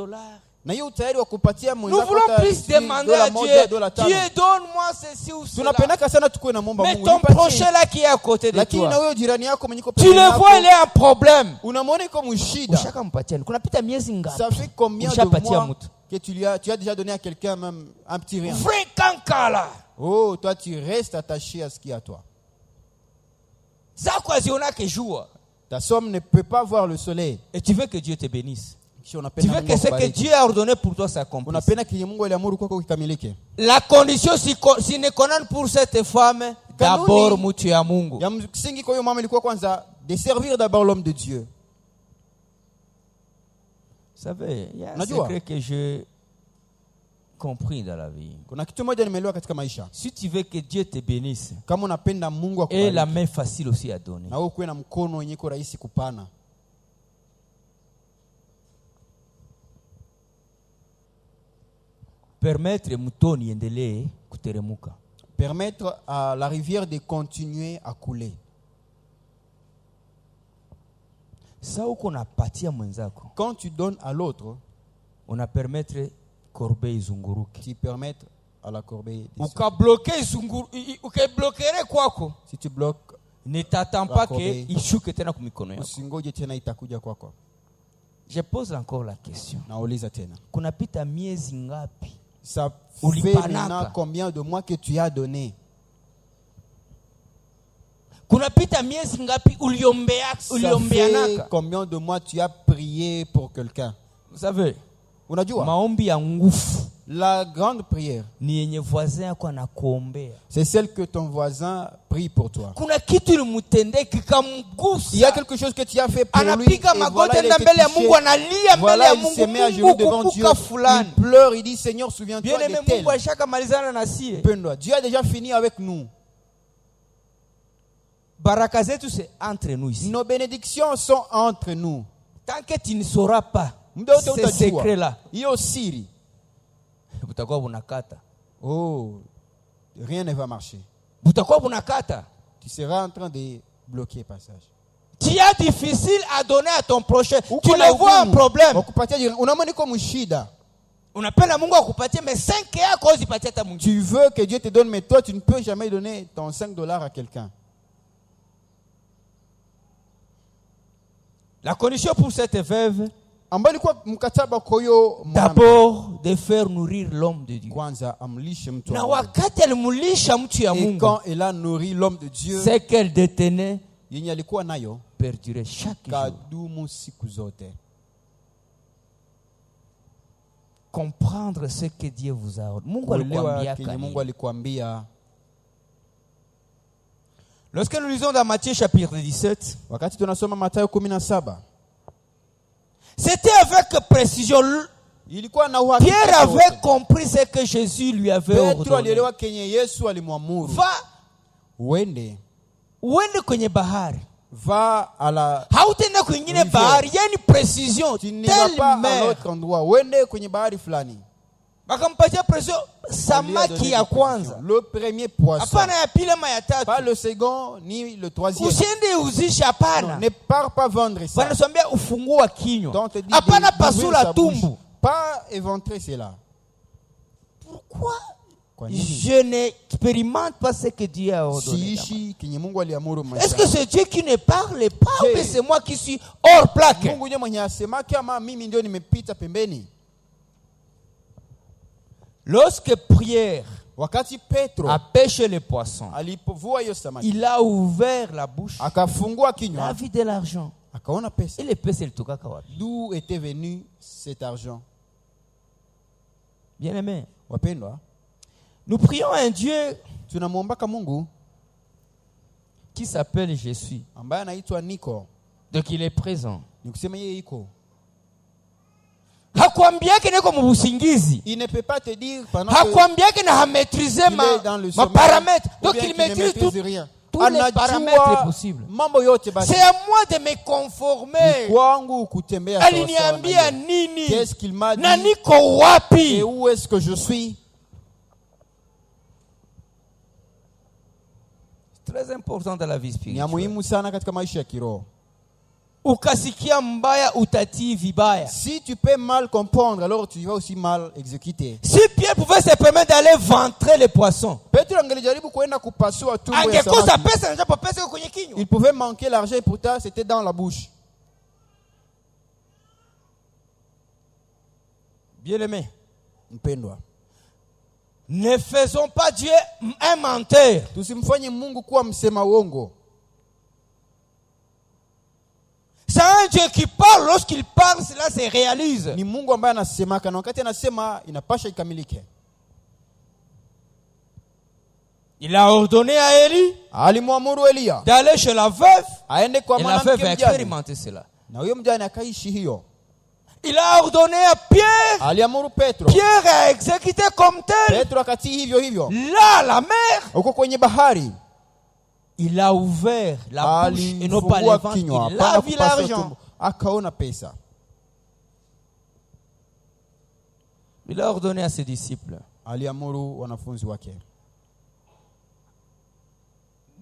na hiyo utayari wa kupatia Nous mwenzako voulons hata plus demander dola à moja, dola Dieu, tano. Dieu donne-moi ceci ou cela. Tunapendaka sana tukuwe na muomba Mais Mungu. ton Nipatie. prochain là qui est à côté de Lakini na toi, huyo jirani yako mwenye iko tu pembeni le yako, vois, il est un problème. unamwona iko mshida. Ushakampatia. Kunapita miezi Ça ngapi? fait combien de Ushapatia mois mtu. que tu as déjà donné à quelqu'un même un petit rien? Vrai kankala. Oh, toi tu restes attaché à ce qui est à toi. Zako aziona que jour. Ta somme ne peut pas voir le soleil. Et tu veux que Dieu te bénisse. Si Tu veux que ce que Dieu a ordonné pour toi s'accomplisse. unapenda kile Mungu aliamuru kwako kikamilike. La condition sine qua non pour cette femme, d'abord mtu ya Mungu. Ya msingi kwa hiyo mama ilikuwa kwanza de servir d'abord l'homme de Dieu. Vous savez, il y a un Unajua? secret que j'ai compris dans la vie. Kuna kitu moja nimeelewa katika maisha. Si tu veux que Dieu te bénisse, Kama unapenda Mungu et la akubariki, main facile aussi à donner. na wewe kuwe na mkono wenye iko rahisi kupana. Permettre mtoni endelee kuteremuka. Permettre à la rivière de continuer à couler. Sa uko napatia mwenzako, Quand tu donnes à l'autre, una permettre corbeille izunguruke. tu permets à la corbeille de Ukabloke ukabloquere kwako, Si tu bloques, ne t'attends pas que corbeille. ishuke tena kwa mikono yako. usingoje tena itakuja kwako. Je pose encore la question. Nauliza tena. Kunapita miezi ngapi? Ça fait Ulipanaka. maintenant combien de mois que tu as donné? Kunapita miezi ngapi Ça fait uliombeanaka? combien de mois tu as prié pour quelqu'un? Vous savez, Unajua? maombi ya nguvu La grande prière, ni yenye voisin yako anakuombea. c'est celle que ton voisin prie pour toi. Kuna kitu ilimutendea Il y a kikamgusa, quelque chose que tu as fait pour lui. anapiga Et magoti voilà, il enda était mbele ya touché. Mungu, analia mbele Voilà, ya il se met à Mungu, genoux devant Mungu Dieu. kumbuka fulani. Il pleure, il dit Seigneur, souviens-toi Bien aimé, de tel. Mungu ashakamalizana na sie. Pendwa. Dieu a déjà fini avec nous. Baraka zetu c'est entre nous ici. Nos bénédictions sont entre nous. Tant que tu ne sauras pas Muda wote ce utajua. secret là, Hiyo siri. butakuwa bunakata. Oh, rien ne va marcher. Butakuwa bunakata. Tu seras en train de bloquer le passage. Tu as difficile à donner à ton prochain. Tu Uko na le vois un ugumu problème. wa kupatia jirani. Unaona niko mshida. Unapenda Mungu akupatie mais 5 yako usipatie hata mwingine. Tu veux que Dieu te donne, mais toi, tu ne peux jamais donner ton $5 à quelqu'un. La condition pour cette veuve, Ambayo ilikuwa mkataba kwa hiyo mwanamke. d'abord de faire nourrir l'homme de Dieu. Kwanza amlishe mtu wa Na Mungu. wakati alimulisha mtu ya Et Mungu, quand elle a nourri l'homme de Dieu, ce qu'elle détenait yenye alikuwa nayo perdurait chaque jour. kadumu siku zote. Comprendre ce que Dieu vous a ordonné. Mungu Kuelewa alikuambia kenye Mungu kanini. alikuambia. Lorsque nous lisons dans Matthieu chapitre 17, Wakati tunasoma Mathayo 17, c'était avec précision. ilikuwa na uhakika Pierre avait wote. compris ce que Jésus lui avait Petro ordonné. alielewa kenye Yesu alimwamuru. Va Uende kwenye bahari. va à la Hautaenda kwingine Rivière. bahari. Il y a une précision. tu ne vas pas à Telle l'autre endroit. Uende kwenye bahari fulani. Bakampatia précision On lui a samaki donné ya des kwanza. précisions. Le premier poisson. Hapana ya pili ama ya Pas tatu. le second ni le troisième. Usiende uzisha Non, hapana. ne pars pas vendre ça. Wanasambia ufunguo wa kinywa. Donc, on te dit Hapana d'ouvrir pasula sa bouche. tumbu. Pas éventrer cela. Pourquoi Kwa nini? je n'expérimente pas ce que Dieu a ordonné? Siishi kenye Mungu aliamuru Est-ce que maisha. c'est Dieu qui ne parle pas Dieu. ou bien c'est moi qui suis hors plaque? Mungu ndiye mwenye asemake ama mimi ndio nimepita pembeni. Lorsque Pierre Wakati Petro a pêché les poissons, alipovua hiyo samaki, il a ouvert la bouche, akafungua il a kinywa, vu de l'argent. akaona pesa. Et les pesa ilitoka wapi? D'où était venu cet argent? Bien aimé, Wapendwa, nous prions un Dieu tunamwombaka Mungu qui s'appelle Jésus. ambaye anaitwa Niko. Donc il est présent. Ni kusema yeye iko. Hakwambiake niko mubusingizi. Il ne peut pas te dire pendant que Hakwambiake na hametrize il est dans le ma sommeil, paramètres. ou Donc bien il qu'il ne maîtrise maîtrise rien. tous les Anajua paramètres possibles. mambo yote basi. C'est à moi de me conformer. Ni kwangu kutembea sawa sawa na Aliniambia yeye. nini? Qu'est-ce qu'il m'a dit? Na niko wapi? Et où est-ce que je suis? C'est très important dans la vie Ni ya spirituelle. muhimu sana katika maisha ya kiroho. ukasikia mbaya utatii vibaya. Si tu peux mal comprendre, alors tu vas aussi mal exécuter. Si Pierre pouvait se permettre d'aller ventrer les poissons, Petro angelijaribu kwenda kupasua tumbo ya angekosa samaki. pesa na japo pesa iko kwenye kinywa. Il pouvait manquer l'argent et pourtant c'était dans la bouche. Bien-aimé, Mpendwa, ne faisons pas Dieu un menteur. tusimfanye Mungu kuwa msema uongo. C'est un Dieu qui parle, lorsqu'il parle, cela se réalise. Ni Mungu ambaye anasemaka na wakati anasema inapasha ikamilike. Il a ordonné à Élie Alimwamuru Elia d'aller chez la veuve. aende kwa Et la veuve mwanamke a mjane, expérimenté cela. na huyo mjane akaishi hiyo. Il a ordonné à Pierre. Aliamuru Petro, Pierre a exécuté comme tel. Petro akatii hivyo hivyo. Là, la mer, Uko kwenye bahari, il a ouvert la bouche et non pas les alifungua ventres. kinywa, Il a hapana vu kupasua l'argent. tumbo, akaona pesa. Il a ordonné à ses disciples Aliamuru wanafunzi wake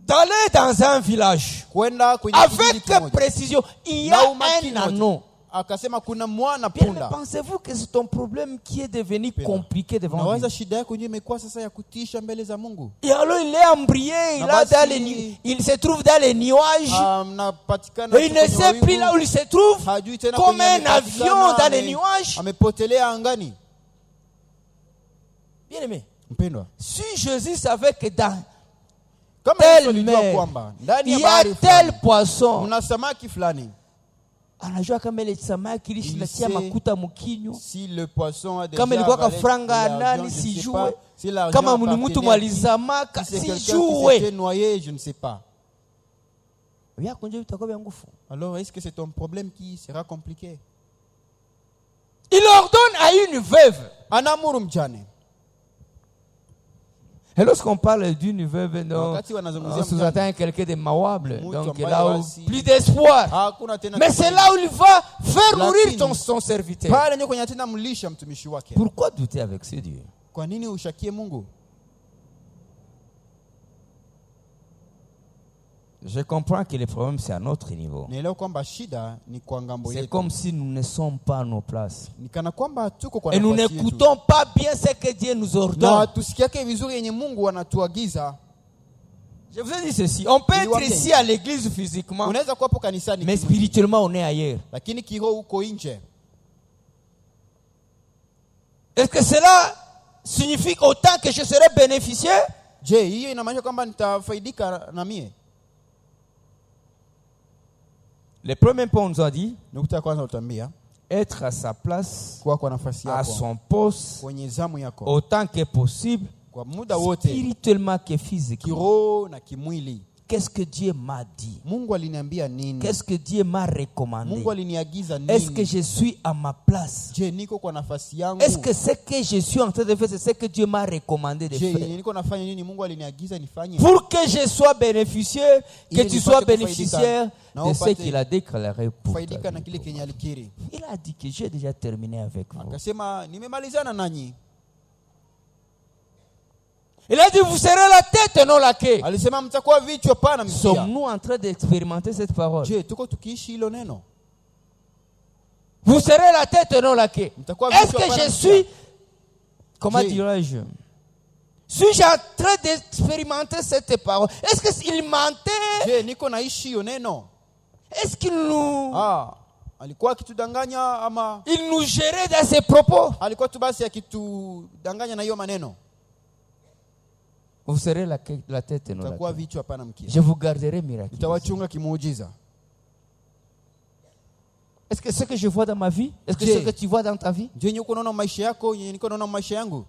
d'aller dans un village kwenda kwenye kijiji avec kimoja précision. Il y na a umakini un wote. anneau. Akasema kuna mwana Bien, mais punda. pensez-vous que c'est ton problème qui est devenu compliqué devant Nawaza Dieu? shida yako ndio imekuwa sasa ya kutisha mbele za Mungu. Et alors il est embrayé, il se trouve dans les nuages. Mnapatikana Et il ne sait plus là où il se trouve. hajui tena Comme kwenye un amepatikana, avion dans les nuages. amepotelea angani. Bien aimé, Mpendwa, si Jésus savait que dans kama Yesu telle alijua mer, kwamba ndani ya il y a bahari tel fulani poisson, kuna samaki fulani, anajua kama ile samaki ilishilatia Il sait makuta mkinywa, si le poisson a déjà kama ilikuwa avalé franga l'argent, nani je ne sais sijue, pas. Si l'argent kama ni appartenait mtu à qui, mwalizamaka si c'est quelqu'un qui sijue. s'était noyé, je ne sais pas. Yako ndio itakuwa vya nguvu. Alors est-ce que c'est ton problème qui sera compliqué? Il ordonne à une veuve. Anamuru mjane. Et lorsqu'on parle d'une veuve, non, Wakati wanazungumzia on sous-entend quelqu'un de mawable. Mtu Donc ambaye là où wasi- plus d'espoir. Hakuna tena Mais c'est là où il va faire nourrir Lakini, son serviteur. pale ndio kwenye tena mlisha mtumishi wake. Pourquoi douter avec ce Dieu? Kwa nini ushakie Mungu? Je comprends que le problème c'est à notre niveau. Naelewa kwamba shida ni kwa ngambo C'est yetu. comme si nous ne sommes pas à nos places. Ni kana kwamba tuko kwa Et nous nafasi yetu. n'écoutons pas bien ce que Dieu nous Na ordonne. tusikiake vizuri yenye Mungu anatuagiza. Je vous ai dit ceci. On peut être ici à l'église physiquement, Unaweza kuwa hapo kanisani mais kimwili, spirituellement on est ailleurs. lakini kiroho uko nje. Est-ce que cela signifie autant que je serai bénéficiaire? Je, hiyo inamaanisha kwamba nitafaidika na mie? Le premier point nous a dit Nukta ya kwanza utambia être à sa place, kuwa kwa nafasi à yako, son poste, kwenye zamu yako, autant que possible, kwa muda wote, spirituellement que physiquement. kiroho na kimwili. Qu'est-ce que Dieu m'a dit? Mungu aliniambia nini? Qu'est-ce que Dieu m'a recommandé? Mungu aliniagiza Est-ce que nini? je suis à ma place? Je, niko kwa nafasi yangu? Est-ce que ce que je suis en train de faire, c'est ce que Dieu m'a recommandé de Je, faire? yenye niko nafanya nini Mungu aliniagiza nifanye? Pour que je sois bénéficiaire, que Il tu est sois pas que bénéficiaire faidika. de ce Naopate qu'il a déclaré pour Faidika ta na vie. kile kenye alikiri. Il a dit que j'ai déjà terminé avec vous. Akasema nimemalizana nanyi. Il a dit, vous serez la tête et non la queue. Alisema mtakuwa vichwa pana mkia. Sommes-nous en train d'expérimenter cette parole? Je, tuko tukiishi hilo neno? Vous serez la tête et non la queue. Mtakuwa Est-ce vichwa que pana je mkia. suis, comment Je- dirais-je, suis-je en train d'expérimenter cette parole? Est-ce qu'il mentait? Je, niko naishi hiyo neno? Est-ce qu'il nous, Alikuwa akitudanganya ama il nous gérait dans ses propos? alikuwa tu basi akitudanganya na hiyo maneno? Vous serez la tête et non la Mtakuwa queue. vichwa pana mkia. Je vous garderai miraculeusement. Nitawachunga kimuujiza. Est-ce que ce que je vois dans ma vie, est-ce que Je- ce que tu vois dans ta vie? Je, yenye uko naona maisha yako, yenye niko naona maisha yangu.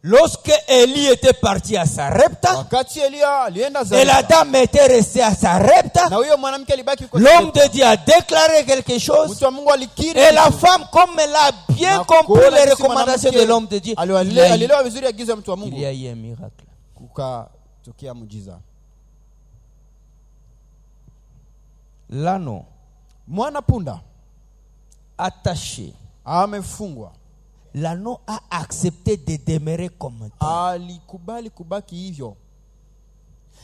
Lorsque Élie était parti à Sarepta, Wakati Elia alienda et la Zarepta, dame était restée à Sarepta, na huyo mwanamke alibaki huko l'homme Zarepta. de Dieu a déclaré quelque chose. Mtu wa Mungu alikiri. Et la femme, comme elle a bien Na compris kuona les jinsi recommandations mwanamke de l'homme de Dieu, alielewa vizuri agizo ya mtu wa il Mungu, y a eu un miracle. kukatokea muujiza. L'anneau Mwana punda attaché, amefungwa, l'anneau a accepté de demeurer comme tel. alikubali kubaki hivyo.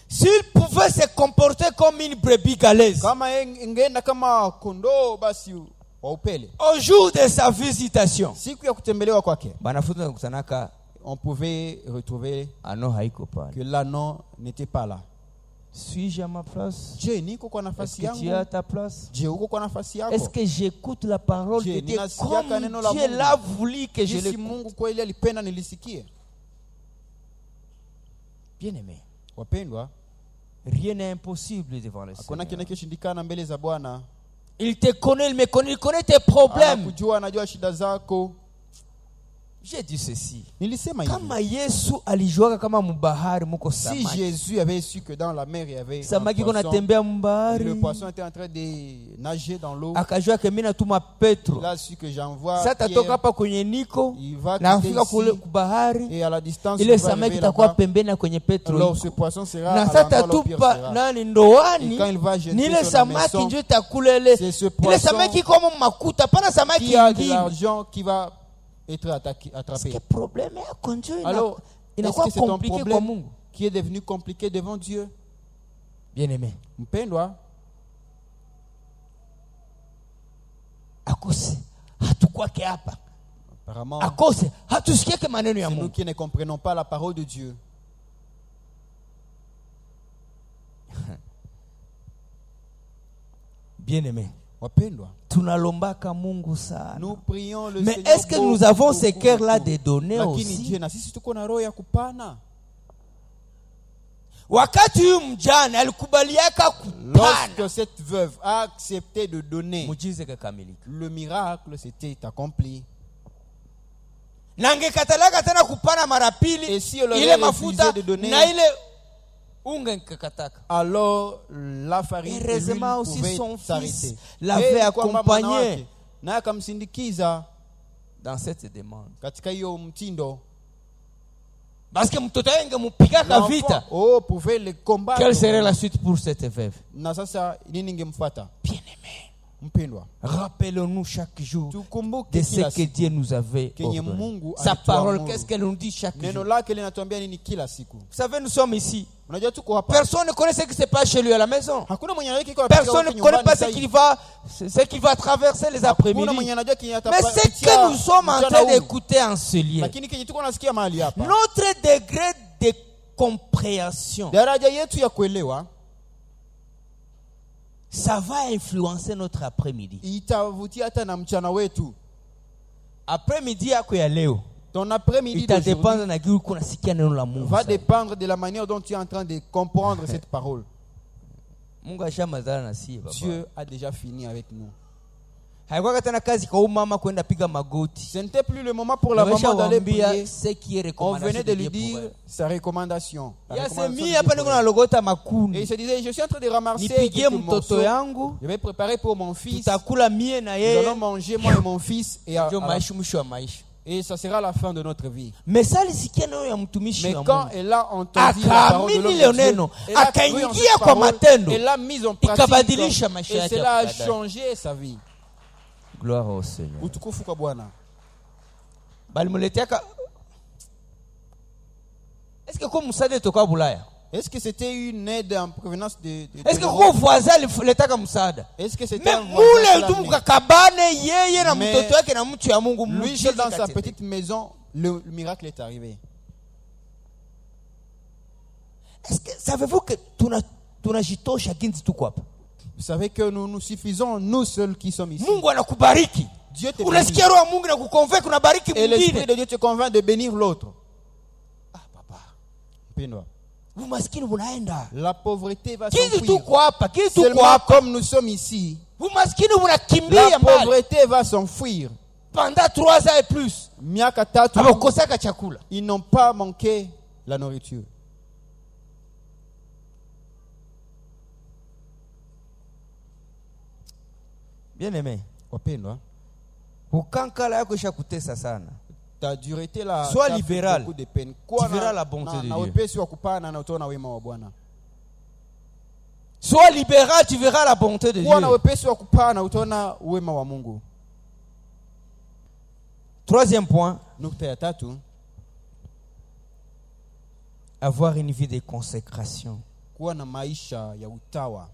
S'il pouvait se comporter comme une brebis galeuse, kama ingeenda kama kondoo basi wa upele, au jour de sa visitation, siku ya kutembelewa kwake, banafunzi wanakutanaka on pouvait retrouver ano haiko pale. que l'anneau n'était pas là. Suis-je à ma place? Je niko kwa Est-ce nafasi que tu es à yangu? ta place? Je uko kwa nafasi yako? Est-ce que j'écoute la parole de Dieu ninasikiaka comme neno la Dieu Mungu? l'a voulu que je Jinsi l'écoute? Mungu kweli alipenda nilisikie. Bien-aimé, Wapendwa, rien n'est impossible devant le hakuna Seigneur. kinachoshindikana mbele za Bwana. Il te connaît, il me connaît, il connaît tes problèmes. Anakujua, anajua shida zako. J'ai dit ceci. Nilisema hivi. Kama Yesu alijuaka kama mubahari muko Si samaki. Jésus avait su que dans la mer il y avait un Samaki kona poisson, tembea le mubahari. poisson était en train de nager dans l'eau, Akajua ke mimi natuma Petro. il a su que j'envoie Sasa tatoka Pierre, hapa kwenye niko il va na quitter afika kule ici kubahari. et à la distance Ile il va samaki arriver itakuwa là-bas. pembeni na kwenye Petro. Alors iko. ce poisson sera Na à sasa l'endroit où Pierre tupa sera. nani Et ndoani. quand il va jeter Ni ile sur la samaki maison, ndio itakula ile. c'est ce Ile poisson samaki kama makuta, pana samaki qui a de ingine. l'argent qui va être Est-ce attrapé. que problème yako ndio Alors, est-ce inakuwa que c'est un compliqué kwa problème Mungu? qui est devenu compliqué devant Dieu? Bien-aimé, Mpendwa, akose hatukwake hapa. apparemment, Akose hatusikiake maneno ya c'est nous Mungu. qui ne comprenons pas la parole de Dieu. Bien-aimé, Wapendwa, tunalombaka Mungu sana. nous prions le Mais Seigneur. est-ce que nous avons ce cœur-là de donner Lakini aussi? Dieu na sisi tuko na roho ya kupana. Wakati huyu mjane alikubaliaka kupana, Lorsque cette veuve a accepté de donner, mujize kakamilika. le miracle s'était accompli. Na angekatalaka tena kupana mara pili, Et si elle aurait ile refusé mafuta de donner, na ile unga nkakataka. alors la farine et l'huile Heureusement aussi pouvaient son fils s'arrêter. l'avait Et kwamba accompagné mwana wake, naye akamsindikiza dans cette demande. katika hiyo mtindo. Parce que mtoto wenge mupigaka vita. Oh, pouvait le combattre. Quelle serait la suite pour cette veuve? Na sasa nini ingemfuata? Bien-aimé, Mpendwa, rappelons-nous chaque jour tukumbuke de ce kila que siku Dieu nous avait kenye ordonné. Mungu Sa alituamuru. parole, qu'est-ce qu'elle nous dit chaque neno jour? lake linatuambia nini kila siku? Vous savez, nous sommes ici. Unajua tuko hapa. Personne ne connaît ce qui se passe chez lui à la maison. Hakuna mwenye anajua kiko Personne ne connaît pas ce qu'il va traverser les après-midi. Hakuna mwenye anajua kenye Mais ce que nous sommes en train d'écouter en ce lieu, lakini kenye tuko nasikia mahali hapa. notre degré de compréhension, Daraja yetu ya kuelewa ça va influencer notre après-midi. itavutia hata na mchana wetu. Après-midi yako ya leo Ton après-midi itadépendre na kitu kunasikia neno la Mungu. va dépendre de la manière dont tu es en train de comprendre cette parole. Mungu ashamazana na sie baba. Dieu a déjà fini avec nous. Haikuwa tena kazi kwa mama kwenda piga magoti. Ce n'était plus le moment pour la maman d'aller prier. Ce qui est On recommandation venait de de lui Dieu dire pour elle. sa recommandation. La recommandation de Yasemi Dieu hapa pour niko elle. na logota Et il makuni. se disait, je suis en train de ramasser Nipigie quelques mtoto morceaux. yangu, Je vais préparer pour mon fils. tutakula mie na Nous allons yeye. manger, moi et mon fils. Ndio maisha mwisho wa maisha. Et ça sera la fin de notre vie. Mais ça alisikia neno ya mtumishi Mais wa quand Mungu. elle a entendu la parole de Akaamini l'homme leo de neno, Dieu, elle a cru en akaingia cette kwa parole, matendo, elle l'a mise en pratique. ikabadilisha maisha Et yake cela a ya baadaye. changé sa vie. Gloire au Seigneur. Utukufu kwa Bwana. Balimuletiaka. Est-ce que kwa msaada toka Bulaya? Est-ce que c'était une aide en provenance de Est-ce que kwa voisin letaka msaada? Est-ce que c'était Mais un voisin qui mule l'a tu amené? mkakabane yeye na Mais mtoto wake na mtu ya Mungu Lui muujiza seul dans sa katete. petite maison, le miracle est arrivé. Est-ce que savez-vous que tunajitosha kinzi tuko hapa? Vous savez que nous nous suffisons, nous seuls qui sommes ici. Mungu anakubariki. Dieu te bénit. Unasikia roho ya Mungu na kukonveka unabariki Et l'Esprit mwingine. de Dieu te convainc de bénir l'autre. Ah papa. Mpendwa. Umaskini unaenda. La pauvreté va Kinzi s'enfuir. tuko hapa, kinzi tuko Seulement hapa. comme nous sommes ici, Umaskini unakimbia la mbali. pauvreté va s'enfuir. Pendant 3 ans et plus. Miaka tatu, Abakosaka chakula. ils n'ont pas manqué la nourriture. Bien aimé. Wapendwa, Ukankala yako ishakutesa sana. ta dureté la Sois t'a fait libéral. beaucoup de peine. Tu verras la bonté de na Dieu. wepesi wa kupana na utaona wema wa Bwana. Sois libéral, tu verras la bonté de Kuwa na Dieu. wepesi wa kupana utaona wema wa Mungu. Troisième point, Nukta ya tatu, avoir une vie de consécration. kuwa na maisha ya utawa.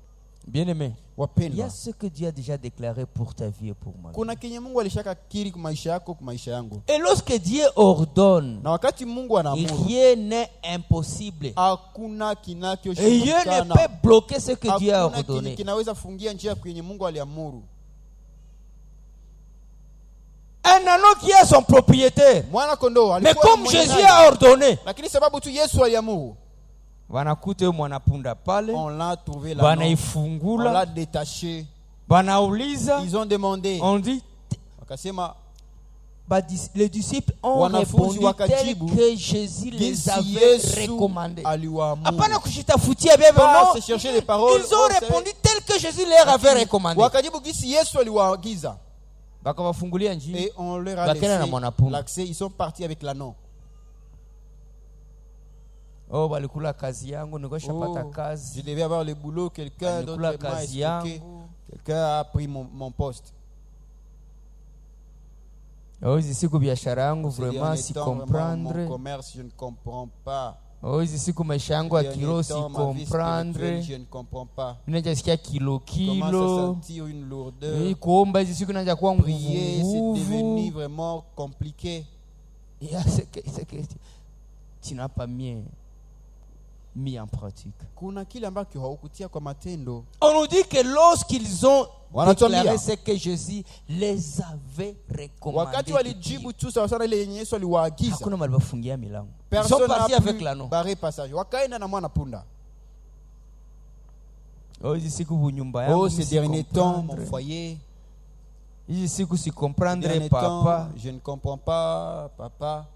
Bien-aimé, il y Wapendwa, a ce que Dieu a déjà déclaré pour ta vie et pour moi. kuna kenye Mungu alishaka kiri kwa maisha yako, kwa maisha yangu. Et lorsque Dieu ordonne, Na wakati Mungu anaamuru, rien n'est impossible. hakuna Et rien ne kinachoshindikana. peut bloquer ce que Dieu a Hakuna ordonné. kinaweza fungia njia kwenye Mungu aliamuru. Un agneau qui a son propriétaire. Mwana kondoo Mais alikuwa comme mwenye Jésus naye. a ordonné, Lakini sababu tu Yesu aliamuru, wanakute mwanapunda pale, on l'a trouvé là. On l'a wanaifungula, détaché. wanauliza, Ils ont demandé. on dit, Wakasema les disciples ont wanafunzi répondu tel wakajibu, que Jésus les Gisi avait Yesu recommandés. aliwaamuru. Hapana kushitafutia bien, Pas non. se chercher des paroles. Ils ont répondu tel que Jésus leur avait recommandé. Wakajibu gisi Yesu aliwaagiza. Bakawafungulia njia. Et on leur a Bakena na laissé mwanapunda. l'accès. Ils sont partis avec l'anneau. Oh, balikula kazi yangu, nikoshapata Je kazi. devais avoir le boulot. Quelqu'un d'autre m'a kazi expliqué. yangu. Quelqu'un a pris mon poste. Oh, hizi siku biashara yangu Ces vraiment derniers si temps, vraiment, comprendre. mon commerce, je ne comprends pas. Oh, hizi siku maisha yangu ya Ces derniers kilo si temps, ma vie comprendre. spirituelle, je ne comprends pas. Ninajisikia kilo Commence à kilo. sentir une lourdeur. Hii kuomba hizi siku naja kuwa Prier, c'est devenu nguvu. vraiment compliqué. Et c'est que tu n'as pas mis en pratique. Kuna kile ambacho haukutia kwa matendo. On nous dit que lorsqu'ils ont Wanatuambia, déclaré ce que Jésus les avait recommandé, wakati walijibu tu sawa sana ile yenye Yesu aliwaagiza, hakuna mahali bafungia milango. Ils sont personne partis n'a avec pu l'anneau. barrer passage. Wakaenda na mwana punda. Oh, hizi siku bunyumba yangu Oh, ces si derniers temps, mon comprendre. foyer. Hizi siku si Ces comprendre derniers papa. temps, je ne comprends pas, papa.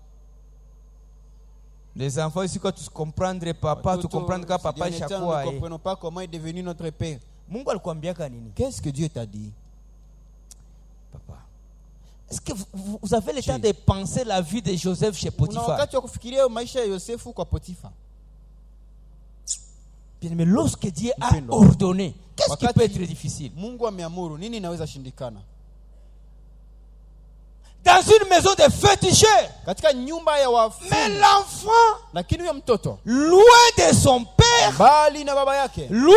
Les enfants ici quand tu comprendre papa, tu Watoto, comprendre que ces papa derniers temps, ishakuwa. nous ne comprenons pas comment est devenu notre père. Mungu alikwambiaka nini? Qu'est-ce que Dieu t'a dit? Papa. Est-ce que vous avez le temps de penser la vie de Joseph chez Una Potiphar? wakati wa kufikiria maisha ya Yosefu kwa Potifa. Bien, mais lorsque Dieu a Mpendwa. ordonné, qu'est-ce qui Wakati peut être difficile? Mungu ameamuru, nini inaweza shindikana? Dans une maison de féticheurs, Katika nyumba ya mais wafundi, l'enfant, lakini huyo mtoto loin de son père, bali na baba yake, loin,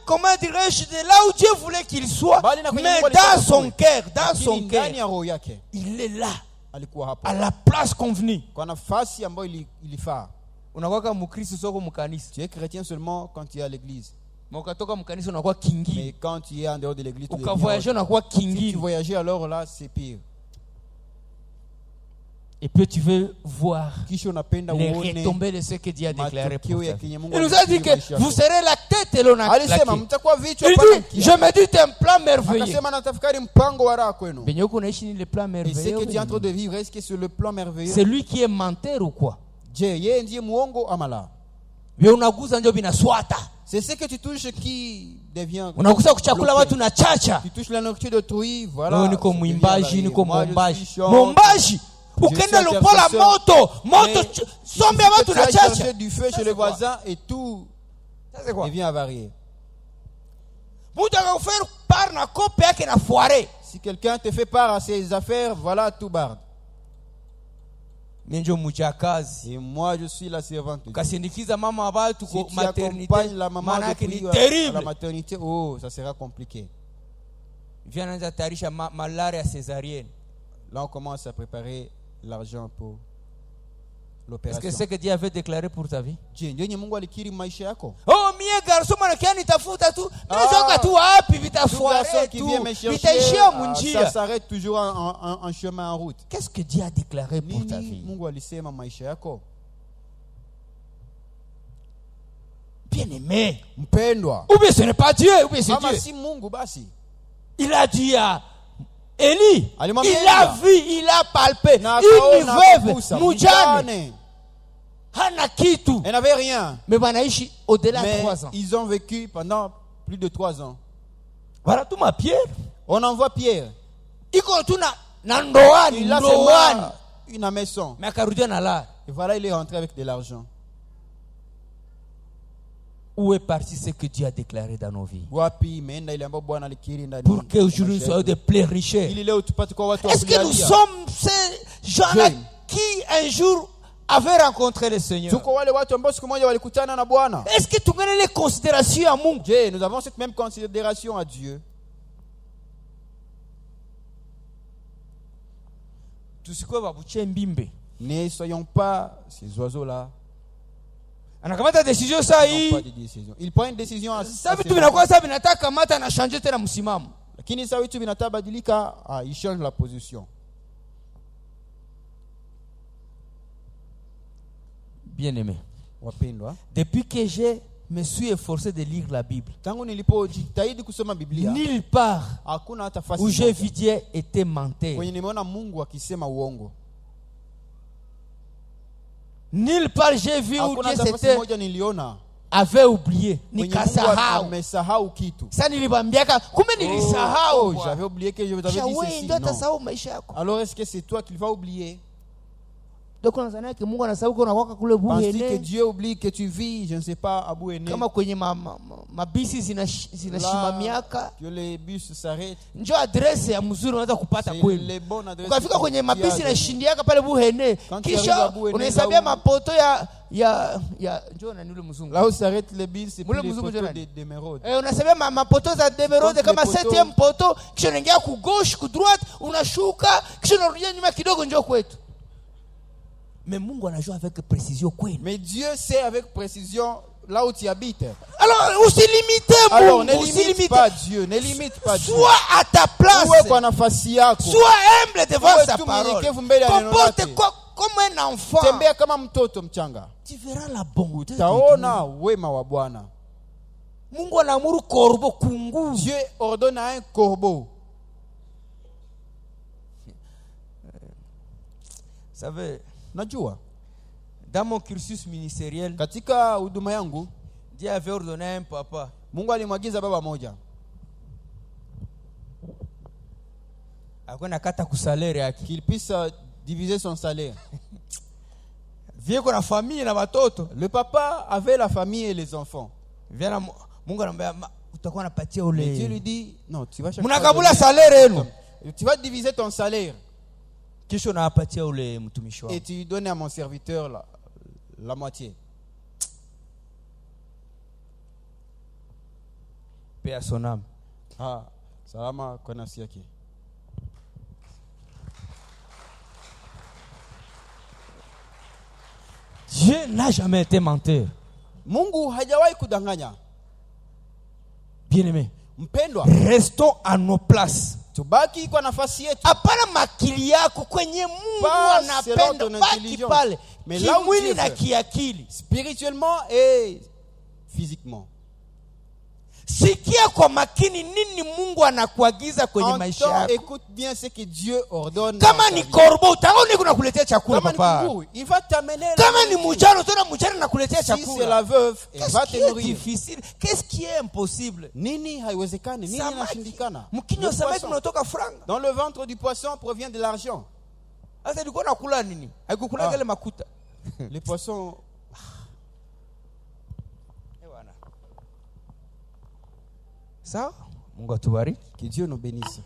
comment dirais-je, de là où Dieu voulait qu'il soit, Bali na kwenye mais Mungu dans alitaka son kuwe. cœur, dans lakini son ndani cœur, ya roho yake il est là, alikuwa hapo à la place convenue. kwa nafasi ambayo ilifaa. Unakuwa mkristo soko mkanisa, Tu es chrétien seulement quand tu es à l'église, mais ukatoka mkanisa unakuwa kingi, mais quand tu es en dehors de l'église, tu deviens ukavoyager unakuwa autre. Si kingi, tu voyages alors là, c'est pire. et puis tu veux voir Kisha unapenda les uone retombées de ce que Dieu a déclaré pour matokeo ya ta vie. kenye Mungu Il nous a dit alikiri maisha que vous yako. serez la tête et l'on a la Alisema queue. mtakuwa vichwa Il pana dit, mkia. je médite un plan merveilleux. Akasema natafikari mpango wa raha kwenu. Benye uko unaishi ni le plan Et ce merveilleux. que tu es en train de vivre, est-ce que c'est le plan merveilleux? C'est lui qui est menteur ou quoi? Je, yeye ndiye muongo ama la? Vyo unaguza ndio binaswata. C'est ce que tu touches qui devient. Unaguza kuchakula watu na chacha. Tu touches la nourriture d'autrui, voilà. Wewe niko ça mwimbaji, devient niko Moi, je mwombaji. suis chanteur. Mwombaji. Ukenda suis lupola intercesseur. moto Mais sombe il faut watu que tu na ailles chacha. chercher du feu chez le voisin et tout Ça c'est quoi? devient avarié. Mtu akakufer par na kope yake na foire. Si quelqu'un te fait part à ses affaires, voilà tout barde. Menjo mujakazi. Et moi, je suis la servante de Dieu. Kasindikiza mama wa watu Si kwa tu maternité. accompagnes la maman Maana de yake ni à la terrible. maternité, oh, ça sera compliqué. Vient anaanza tayarisha malaria césarienne. Là, on commence à préparer l'argent pour Est-ce l'opération. que c'est que Dieu avait déclaré pour ta vie? Je, ndio nye Mungu alikiri maisha yako. Oh, mie garçon manakia nitafuta tu. Ah. Nizoka tu wapi Tout vitafuare garçon qui tu. vient me chercher, Vitaishia ça munjia. s'arrête toujours en chemin, en route. Qu'est-ce que Dieu a déclaré pour ta Nini vie? Mungu alisema maisha yako? Bien-aimé. Mpendwa. Ou bien ce n'est pas Dieu, ou bien c'est Kama Dieu. si Mungu basi. Il a dit à Élie, Alimwambia il a Elia. vu, il a palpé Na une akaona veuve akagusa, mujane mjane. hana kitu, Elle n'avait rien. mais wanaishi au-delà de Mais 3 ans. ils ont vécu pendant plus de 3 ans. Voilà tout ma Pierre. On envoie Pierre. Iko tu na ndoani, Il a ndoani. seulement une maison. Mais akarudia na la. Et voilà, il est rentré avec de l'argent. Où est parti ce que Dieu a déclaré dans nos vies? Wapi imeenda ile ambayo Bwana alikiri ndani. Pour que aujourd'hui nous maisha soyons yetu. des pléricheurs. Ili leo tupate kwa watu wa Est-ce que nous kulialia. sommes ces gens-là Je. qui un jour avaient rencontré le Seigneur. Tuko wale watu ambao siku moja walikutana na Bwana. Est-ce que tu connais les considérations à Mungu? Je, nous avons cette même considération à Dieu. Tusikuwe babuche mbimbe. Ne soyons pas ces oiseaux-là. Anakamata décision saa hii. Pas de décision. Il prend une décision à Sasa vitu vinakuwa sasa vinataka mata na changer tena msimamo. Lakini sasa vitu vinatabadilika, il change la position. Bien-aimé. Wapendwa, Depuis que je me suis efforcé de lire la Bible, tangu nilipojitahidi kusoma Biblia, nulle part hakuna hata fasi où j'ai vu Dieu était menteur. kwenye nimeona Mungu akisema uongo. Nulle part j'ai vu où Hakuna Dieu hata fasi s'était moja niliona avait oublié, Mungu nikasahau. amesahau kitu. Sasa nilibambiaka kumbe nilisahau. J'avais oublié que je vous avais dit Wewe ceci. ndio Non. utasahau maisha yako. Alors est-ce que c'est toi qui vas oublier? Donc unazania que Mungu anasahau kwa unakuwa kule Penses-tu que buhene Dieu oublie que tu vis, je ne sais pas, à Bouéné, kama kwenye mabisi zinashimamiaka. que les bus s'arrêtent? Njoo adresse ya mzuri unaweza kupata C'est kweli. les bonnes adresses. Ukafika kwenye que tu mabisi as na shindiaka pale buhene. Quand tu arrives Kisha à Bouhene, unahesabia là où- mapoto ya njoo na nule mzungu. Là où s'arrêtent les bus, c'est Mule plus les mzungu poteaux nani? d'émeraude. Unasabia mapoto za demerode Contre kama les poteaux. 7e poto, kisha unaingia ku gauche ku droite, unashuka, kisha unarudia nyuma kidogo njoo kwetu. Mais Mungu anajua avec précision kweli. Mais Dieu sait avec précision là où tu habites. Alors usilimite Alors ne Mungu, limite pas Dieu, ne limite pas Dieu. Sois à ta place. Uwe kwa nafasi yako. Sois humble devant Uwe sa tu parole. mnyenyekevu mbele ya neno Comporte lake. comme un enfant. Tembea kama mtoto mchanga. Tu verras la bonté de Utaona wema wa Bwana. Dieu. Mungu anaamuru korbo kungu. Dieu ordonne à un corbeau. Vous savez, Najua dans mon cursus ministériel, katika huduma yangu Dieu avait ordonné à un papa Mungu alimwagiza baba moja akwenda kata kusalaire yake. qu'il puisse diviser son salaire. Vie kwa na famille na watoto. Le papa avait la famille et les enfants. Viana Mungu anamwambia utakuwa unapatia Mais Dieu ule. lui dit non, tu vas Mnakabula salaire yenu. tu vas diviser ton salaire Kisha unapatia ule mtumishi wako. et tu donnes à mon serviteur la moitié. Paix à son âme. Ah, salama kwa nafsi yake. Dieu n'a jamais été menteur. Mungu hajawahi kudanganya. Bien-aimé, Mpendwa, restons à nos places. tubaki kwa nafasi yetu. Hapana makili yako kwenye Mungu Pas selon anapenda ton baki intelligence. pale. Mais là où Kimwili Dieu na veut. kiakili. Spirituellement et physiquement. Sikia kwa makini nini Mungu anakuagiza kwenye maisha Entends, yako. écoute bien ce que Dieu ordonne. Kama dans ta ni vie. korbo utaona kuna kuletea chakula Kama ni papa. kunguru, il va t'amener. Kama la ni nourriture. mujano utaona mujano nakuletea Si c'est chakula. la veuve, elle Qu'est-ce va qui te est nourrir. difficile? Qu'est-ce qui est impossible? Nini haiwezekani? Nini Samaki. inashindikana? Mkinywa Le samaki poisson. unatoka franga. Dans le ventre du poisson provient de l'argent. Sasa ulikuwa unakula nini? Haikukula kile makuta. Les poissons. Sawa? Mungu atubariki. Que Dieu nous bénisse.